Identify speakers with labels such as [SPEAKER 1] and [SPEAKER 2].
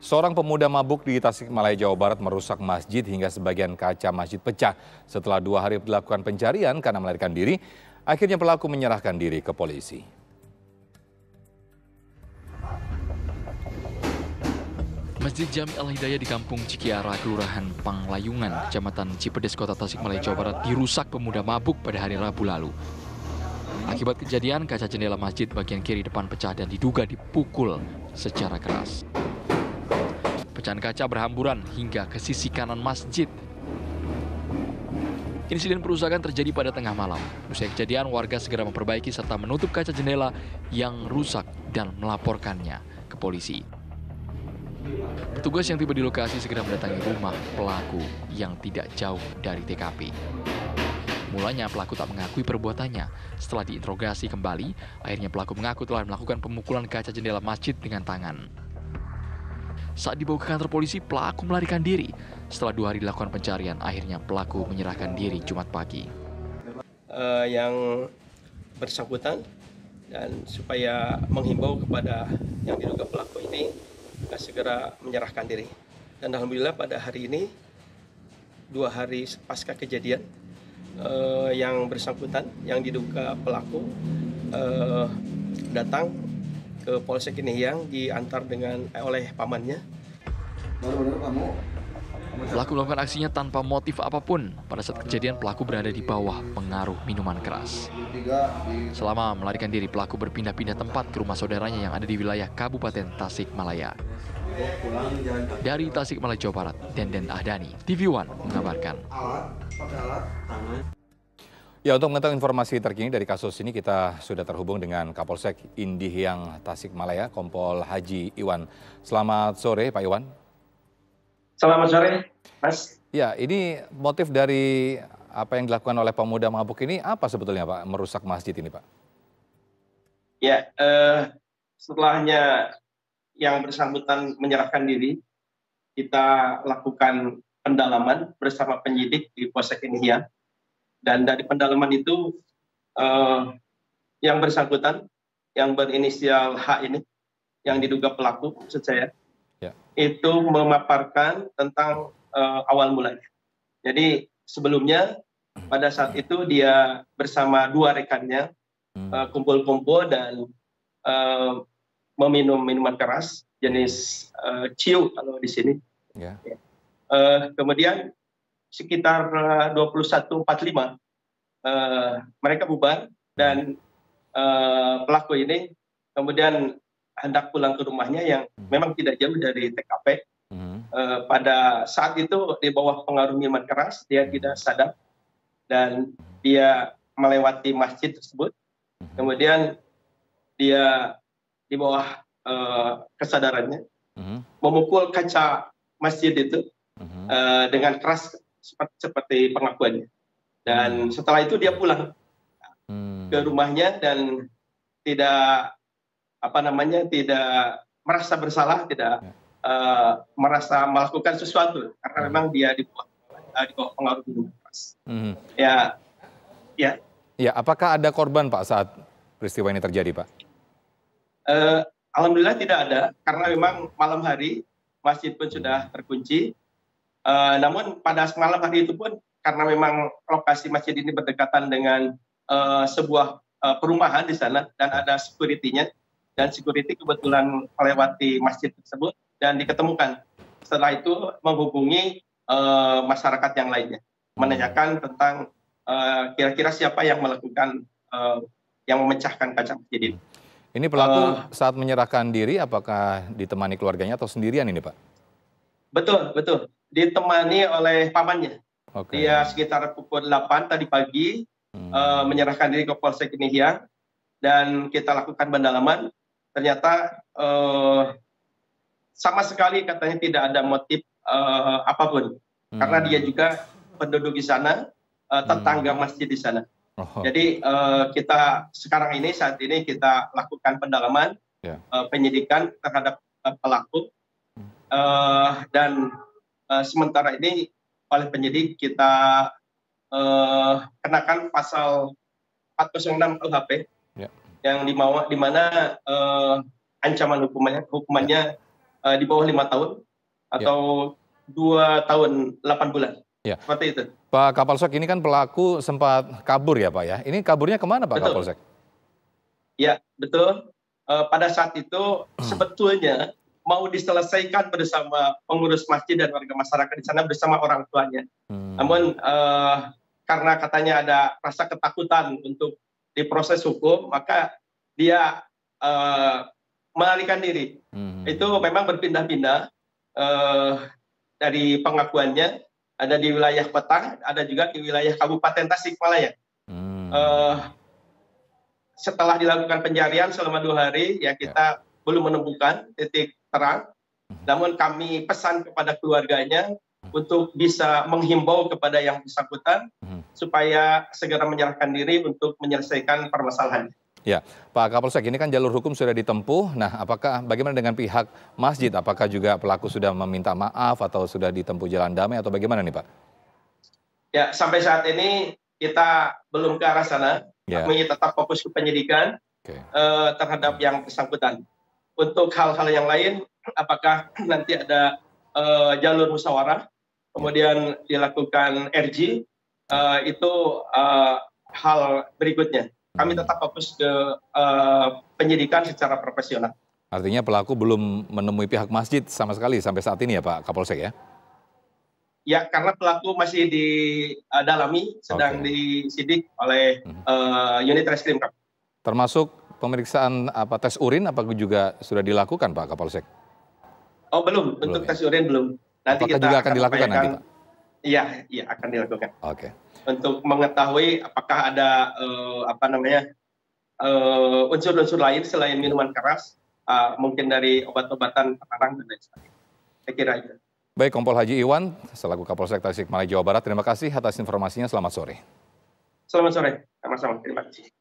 [SPEAKER 1] Seorang pemuda mabuk di Tasikmalaya, Jawa Barat merusak masjid hingga sebagian kaca masjid pecah. Setelah 2 hari dilakukan pencarian karena melarikan diri, akhirnya pelaku menyerahkan diri ke polisi.
[SPEAKER 2] Masjid Jami Al-Hidayah di Kampung Cikiara, Kelurahan Panglayungan, Kecamatan Cipedes, Kota Tasikmalaya, Jawa Barat dirusak pemuda mabuk pada hari Rabu lalu. Akibat kejadian, kaca jendela masjid bagian kiri depan pecah dan diduga dipukul secara keras. Pecahan kaca berhamburan hingga ke sisi kanan masjid. Insiden perusakan terjadi pada tengah malam. Usai kejadian, warga segera memperbaiki serta menutup kaca jendela yang rusak dan melaporkannya ke polisi. Petugas yang tiba di lokasi segera mendatangi rumah pelaku yang tidak jauh dari TKP. Mulanya pelaku tak mengakui perbuatannya. Setelah diinterogasi kembali, akhirnya pelaku mengaku telah melakukan pemukulan kaca jendela masjid dengan tangan. Saat dibawa ke kantor polisi, pelaku melarikan diri. Setelah 2 hari dilakukan pencarian, akhirnya pelaku menyerahkan diri Jumat pagi.
[SPEAKER 3] Yang bersangkutan dan supaya menghimbau kepada yang diduga pelaku ini segera menyerahkan diri. Dan alhamdulillah pada hari ini 2 hari pasca kejadian yang bersangkutan yang diduga pelaku datang ke Polsek Inihiyang diantar oleh pamannya.
[SPEAKER 2] Pelaku melakukan aksinya tanpa motif apapun. Pada saat kejadian, pelaku berada di bawah pengaruh minuman keras. Selama melarikan diri, pelaku berpindah-pindah tempat ke rumah saudaranya yang ada di wilayah Kabupaten Tasikmalaya. Dari Tasikmalaya, Jawa Barat, Denden Ahdani, TV One mengabarkan.
[SPEAKER 1] Ya, untuk mengetahui informasi terkini dari kasus ini, kita sudah terhubung dengan Kapolsek Indihiyang Tasikmalaya, Kompol Haji Iwan. Selamat sore, Pak Iwan.
[SPEAKER 3] Selamat sore, Mas.
[SPEAKER 1] Ya, ini motif dari apa yang dilakukan oleh pemuda mabuk ini apa sebetulnya, Pak, merusak masjid ini, Pak?
[SPEAKER 3] Ya, setelahnya yang bersangkutan menyerahkan diri, kita lakukan pendalaman bersama penyidik di Polsek Inihiyang. Dan dari pendalaman itu, yang bersangkutan, yang berinisial H ini, yang diduga pelaku, maksud saya, itu memaparkan tentang awal mulanya. Jadi sebelumnya, pada saat itu dia bersama 2 rekannya, kumpul-kumpul dan meminum minuman keras, jenis ciu kalau di sini. Kemudian sekitar 21.45 mereka bubar dan pelaku ini kemudian hendak pulang ke rumahnya yang memang tidak jauh dari TKP. Pada saat itu di bawah pengaruh minuman keras, dia tidak sadar dan dia melewati masjid tersebut. Kemudian dia di bawah kesadarannya memukul kaca masjid itu dengan keras seperti pengakuannya. Dan setelah itu dia pulang ke rumahnya dan tidak tidak merasa bersalah, tidak merasa melakukan sesuatu karena memang dia di bawah pengaruh minuman keras.
[SPEAKER 1] Ya, apakah ada korban, Pak, saat peristiwa ini terjadi, Pak?
[SPEAKER 3] Alhamdulillah tidak ada, karena memang malam hari masjid pun sudah terkunci. Namun pada malam hari itu pun karena memang lokasi masjid ini berdekatan dengan sebuah perumahan di sana dan ada security-nya, dan security kebetulan melewati masjid tersebut dan diketemukan. Setelah itu menghubungi masyarakat yang lainnya, menanyakan tentang kira-kira siapa yang melakukan yang memecahkan kaca masjid ini.
[SPEAKER 1] Ini pelaku saat menyerahkan diri apakah ditemani keluarganya atau sendirian ini, Pak?
[SPEAKER 3] Betul. Ditemani oleh pamannya. Dia sekitar pukul 8 tadi pagi menyerahkan diri ke Polsek Inihiyang dan kita lakukan pendalaman. Ternyata sama sekali katanya tidak ada motif apapun, karena dia juga penduduk di sana, tetangga masjid di sana. Jadi kita saat ini kita lakukan pendalaman, penyidikan terhadap pelaku, dan sementara ini oleh penyidik kita kenakan pasal 406 KUHP yang di mana ancaman hukumannya di bawah 5 tahun atau 2 tahun 8 bulan.
[SPEAKER 1] Ya.
[SPEAKER 3] Seperti itu.
[SPEAKER 1] Pak Kapolsek, ini kan pelaku sempat kabur ya Pak ya. Ini kaburnya kemana Pak Kapolsek?
[SPEAKER 3] Ya, betul. Pada saat itu sebetulnya mau diselesaikan bersama pengurus masjid dan warga masyarakat di sana bersama orang tuanya. Namun karena katanya ada rasa ketakutan untuk diproses hukum, maka dia melarikan diri. Itu memang berpindah-pindah dari pengakuannya, ada di wilayah kota, ada juga di wilayah Kabupaten Tasikmalaya. Setelah dilakukan pencarian selama 2 hari, ya kita belum menemukan titik terang. Namun kami pesan kepada keluarganya untuk bisa menghimbau kepada yang bersangkutan supaya segera menyerahkan diri untuk menyelesaikan permasalahan.
[SPEAKER 1] Ya, Pak Kapolsek, ini kan jalur hukum sudah ditempuh. Nah, bagaimana dengan pihak masjid? Apakah juga pelaku sudah meminta maaf atau sudah ditempuh jalan damai atau bagaimana nih Pak?
[SPEAKER 3] Ya, sampai saat ini kita belum ke arah sana. Kami tetap fokus ke penyidikan terhadap yang bersangkutan. Untuk hal-hal yang lain, apakah nanti ada jalur musyawarah, kemudian dilakukan RG, itu hal berikutnya. Kami tetap fokus ke penyidikan secara profesional.
[SPEAKER 1] Artinya pelaku belum menemui pihak masjid sama sekali sampai saat ini ya Pak Kapolsek ya?
[SPEAKER 3] Ya, karena pelaku masih didalami, sedang disidik oleh unit reskrim.
[SPEAKER 1] Termasuk pemeriksaan tes urin, apakah juga sudah dilakukan Pak Kapolsek?
[SPEAKER 3] Oh belum, untuk tes urin belum. Nanti
[SPEAKER 1] apakah
[SPEAKER 3] kita
[SPEAKER 1] juga akan dilakukan nanti Pak?
[SPEAKER 3] Iya, akan dilakukan.
[SPEAKER 1] Oke.
[SPEAKER 3] Untuk mengetahui apakah ada unsur-unsur lain selain minuman keras, mungkin dari obat-obatan terlarang dan lain sebagainya. Saya kira itu.
[SPEAKER 1] Baik, Kompol Haji Iwan, selaku Kapolsek Tasikmalaya Jawa Barat, terima kasih atas informasinya. Selamat sore.
[SPEAKER 3] Selamat sore, sama-sama. Terima kasih.